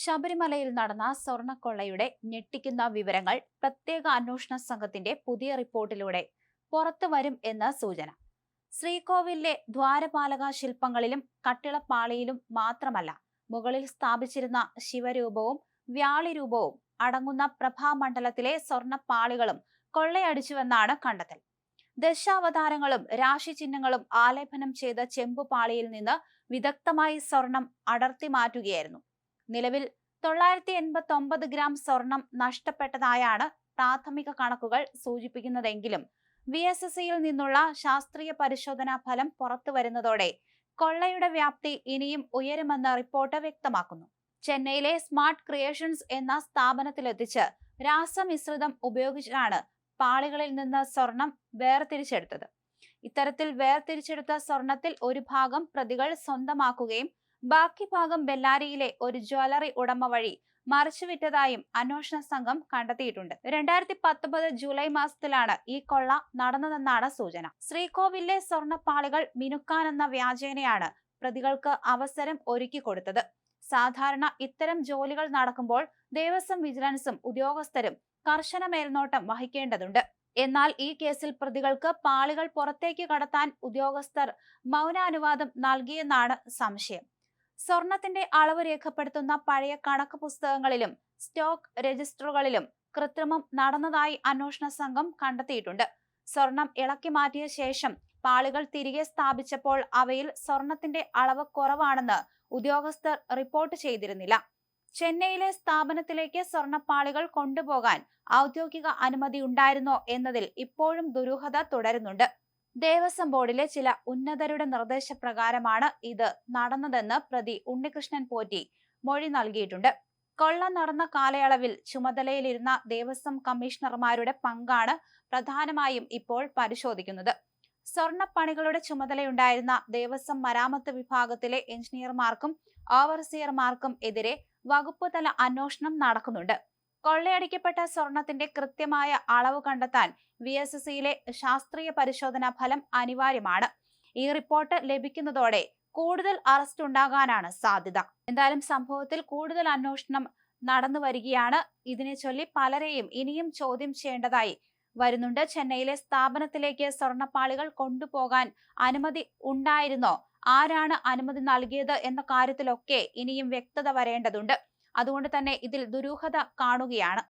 ശബരിമലയിൽ നടന്ന സ്വർണക്കൊള്ളയുടെ ഞെട്ടിക്കുന്ന വിവരങ്ങൾ പ്രത്യേക അന്വേഷണ സംഘത്തിന്റെ പുതിയ റിപ്പോർട്ടിലൂടെ പുറത്തു വരും എന്ന് സൂചന. ശ്രീകോവിലിലെ ദ്വാരപാലക ശില്പങ്ങളിലും കട്ടിളപ്പാളിയിലും മാത്രമല്ല, മുകളിൽ സ്ഥാപിച്ചിരുന്ന ശിവരൂപവും വ്യാളിരൂപവും അടങ്ങുന്ന പ്രഭാമണ്ഡലത്തിലെ സ്വർണപ്പാളികളും കൊള്ളയടിച്ചുവെന്നാണ് കണ്ടെത്തൽ. ദശാവതാരങ്ങളും രാശിചിഹ്നങ്ങളും ആലേപനം ചെയ്ത ചെമ്പുപാളിയിൽ നിന്ന് വിദഗ്ധമായി സ്വർണം അടർത്തി മാറ്റുകയായിരുന്നു. നിലവിൽ 989 ഗ്രാം സ്വർണം നഷ്ടപ്പെട്ടതായാണ് പ്രാഥമിക കണക്കുകൾ സൂചിപ്പിക്കുന്നതെങ്കിലും VSSയിൽ നിന്നുള്ള ശാസ്ത്രീയ പരിശോധനാ ഫലം പുറത്തുവരുന്നതോടെ കൊള്ളയുടെ വ്യാപ്തി ഇനിയും ഉയരുമെന്ന് റിപ്പോർട്ട് വ്യക്തമാക്കുന്നു. ചെന്നൈയിലെ സ്മാർട്ട് ക്രിയേഷൻസ് എന്ന സ്ഥാപനത്തിലെത്തിച്ച് രാസമിശ്രിതം ഉപയോഗിച്ചാണ് പാളികളിൽ നിന്ന് സ്വർണം വേർതിരിച്ചെടുത്തത്. ഇത്തരത്തിൽ വേർതിരിച്ചെടുത്ത സ്വർണത്തിൽ ഒരു ഭാഗം പ്രതികൾ സ്വന്തമാക്കുകയും ബാക്കി ഭാഗം ബെല്ലാരിയിലെ ഒരു ജ്വല്ലറി ഉടമ വഴി മറിച്ചുവിറ്റതായും അന്വേഷണ സംഘം കണ്ടെത്തിയിട്ടുണ്ട്. 2019 ജൂലൈ മാസത്തിലാണ് ഈ കൊള്ള നടന്നതെന്നാണ് സൂചന. ശ്രീകോവിലിലെ സ്വർണപ്പാളികൾ മിനുക്കാനെന്ന വ്യാജേനയാണ് പ്രതികൾക്ക് അവസരം ഒരുക്കി കൊടുത്തത്. സാധാരണ ഇത്തരം ജോലികൾ നടക്കുമ്പോൾ ദേവസ്വം വിജിലൻസും ഉദ്യോഗസ്ഥരും കർശന മേൽനോട്ടം വഹിക്കേണ്ടതുണ്ട്. എന്നാൽ ഈ കേസിൽ പ്രതികൾക്ക് പാളികൾ പുറത്തേക്ക് കടത്താൻ ഉദ്യോഗസ്ഥർ മൗനാനുവാദം നൽകിയെന്നാണ് സംശയം. സ്വർണത്തിന്റെ അളവ് രേഖപ്പെടുത്തുന്ന പഴയ കണക്ക് പുസ്തകങ്ങളിലും സ്റ്റോക്ക് രജിസ്റ്ററുകളിലും കൃത്രിമം നടന്നതായി അന്വേഷണ സംഘം കണ്ടെത്തിയിട്ടുണ്ട്. സ്വർണം ഇളക്കി മാറ്റിയ ശേഷം പാളികൾ തിരികെ സ്ഥാപിച്ചപ്പോൾ അവയിൽ സ്വർണത്തിന്റെ അളവ് കുറവാണെന്ന് ഉദ്യോഗസ്ഥർ റിപ്പോർട്ട് ചെയ്തിരുന്നില്ല. ചെന്നൈയിലെ സ്ഥാപനത്തിലേക്ക് സ്വർണപ്പാളികൾ കൊണ്ടുപോകാൻ ഔദ്യോഗിക അനുമതി ഉണ്ടായിരുന്നോ എന്നതിൽ ഇപ്പോഴും ദുരൂഹത തുടരുന്നുണ്ട്. ദേവസ്വം ബോർഡിലെ ചില ഉന്നതരുടെ നിർദ്ദേശപ്രകാരമാണ് ഇത് നടന്നതെന്ന് പ്രതി ഉണ്ണികൃഷ്ണൻ പോറ്റി മൊഴി നൽകിയിട്ടുണ്ട്. കൊള്ള നടന്ന കാലയളവിൽ ചുമതലയിലിരുന്ന ദേവസ്വം കമ്മീഷണർമാരുടെ പങ്കാണ് പ്രധാനമായും ഇപ്പോൾ പരിശോധിക്കുന്നത്. സ്വർണപ്പണികളുടെ ചുമതലയുണ്ടായിരുന്ന ദേവസ്വം മരാമത്ത് വിഭാഗത്തിലെ എഞ്ചിനീയർമാർക്കും ഓവർസിയർമാർക്കും എതിരെ വകുപ്പ് തല അന്വേഷണം നടക്കുന്നുണ്ട്. കൊള്ളയടിക്കപ്പെട്ട സ്വർണത്തിന്റെ കൃത്യമായ അളവ് കണ്ടെത്താൻ VSSയിലെ ശാസ്ത്രീയ പരിശോധനാ ഫലം അനിവാര്യമാണ്. ഈ റിപ്പോർട്ട് ലഭിക്കുന്നതോടെ കൂടുതൽ അറസ്റ്റ് ഉണ്ടാകാനാണ് സാധ്യത. എന്തായാലും സംഭവത്തിൽ കൂടുതൽ അന്വേഷണം നടന്നു വരികയാണ്. ഇതിനെ ചൊല്ലി പലരെയും ഇനിയും ചോദ്യം ചെയ്യേണ്ടതായി വരുന്നുണ്ട്. ചെന്നൈയിലെ സ്ഥാപനത്തിലേക്ക് സ്വർണപ്പാളികൾ കൊണ്ടുപോകാൻ അനുമതി ഉണ്ടായിരുന്നോ? ആരാണ് അനുമതി നൽകിയത് എന്ന കാര്യത്തിലൊക്കെ ഇനിയും വ്യക്തത വരേണ്ടതുണ്ട്. അതുകൊണ്ട് തന്നെ ഇതിൽ ദുരൂഹത കാണുകയാണ്.